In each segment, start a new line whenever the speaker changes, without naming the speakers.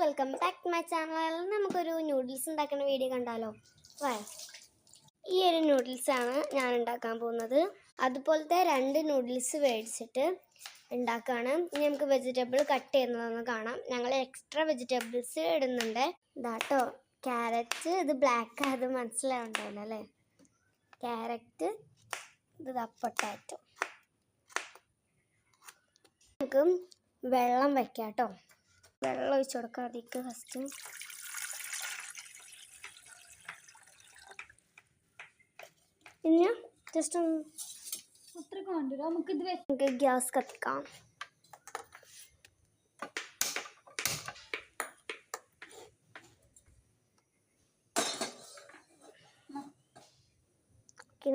Welcome back to my channel. നമുക്കൊരു noodles ഉണ്ടാക്കുന്ന video കണ്ടാലോ? ഈ ഒരു നൂഡിൽസാണ് ഞാൻ ഉണ്ടാക്കാൻ പോകുന്നത്. അതുപോലത്തെ 2 നൂഡിൽസ് മേടിച്ചിട്ട് ഉണ്ടാക്കുകയാണ്. ഇനി നമുക്ക് വെജിറ്റബിൾ കട്ട് ചെയ്യുന്നതൊന്ന് കാണാം. ഞങ്ങൾ എക്സ്ട്രാ വെജിറ്റബിൾസ് ഇടുന്നുണ്ട്. ഇതാട്ടോ ക്യാരറ്റ്, ഇത് ബ്ലാക്ക് അത് മനസ്സിലാവുണ്ടാവില്ല അല്ലേ? ക്യാരറ്റ്, ഇത് പൊട്ടാറ്റോ. നമുക്ക് വെള്ളം വെക്കാം കേട്ടോ. വെള്ളം ഒഴിച്ചു കൊടുക്കാം അതിലേക്ക് ഫസ്റ്റ്. പിന്നെ ജസ്റ്റ് നമുക്ക് ഗ്യാസ് കത്തിക്കാം.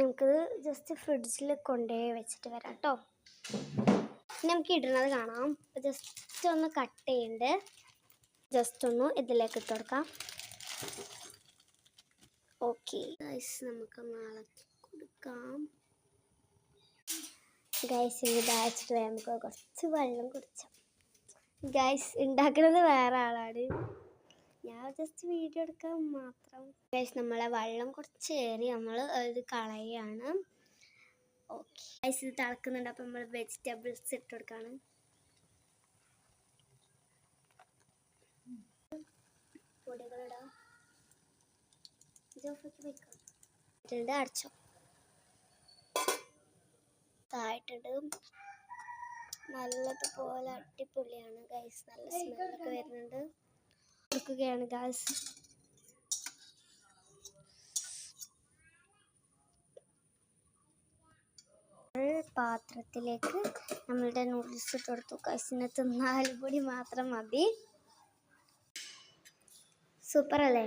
നമുക്കിത് ജസ്റ്റ് ഫ്രിഡ്ജിൽ കൊണ്ടുപോയി വെച്ചിട്ട് വരാം കേട്ടോ. നമുക്ക് ഇടുന്നത് കാണാം. ജസ്റ്റ് ഒന്ന് കട്ട് ചെയ്യണ്ട്. ജസ്റ്റ് ഒന്ന് ഇതിലേക്ക് ഇട്ട് കൊടുക്കാം. ഓക്കെ ഗൈസ്, നമുക്കൊന്ന് ഇളക്കി കൊടുക്കാം. ഗൈസ് ഇത് ബാച്ചിട്ട് നമുക്ക് കുറച്ച് വെള്ളം കുടിച്ചാം. ഗൈസ് ഉണ്ടാക്കുന്നത് വേറെ ആളാണ്, ഞാൻ ജസ്റ്റ് വീഡിയോ എടുക്കാൻ മാത്രം. ഗൈസ് നമ്മളെ വെള്ളം കുറച്ച് ഏറി നമ്മൾ ഇത് കളയാണ്. ഓക്കെ ഗൈസ് ഇത് തിളക്കുന്നുണ്ട്. അപ്പം നമ്മൾ വെജിറ്റബിൾസ് ഇട്ട് കൊടുക്കുകയാണ്. പൊടികളിടാം. അടച്ചോ. തായിട്ടിട്ട് നല്ലതുപോലെ അടിപൊളിയാണ് ഗൈസ്. നല്ല സ്മെല്ലൊക്കെ വരുന്നുണ്ട്. കൊടുക്കുകയാണ് ഗൈസ്. പാത്രത്തിലേക്ക് നമ്മളുടെ നൂഡിൽസ് ഇട്ട് കൊടുത്തു. ഗൈസിനകത്ത് 4 പൊടി മാത്രം മതി. സൂപ്പർ അല്ലേ?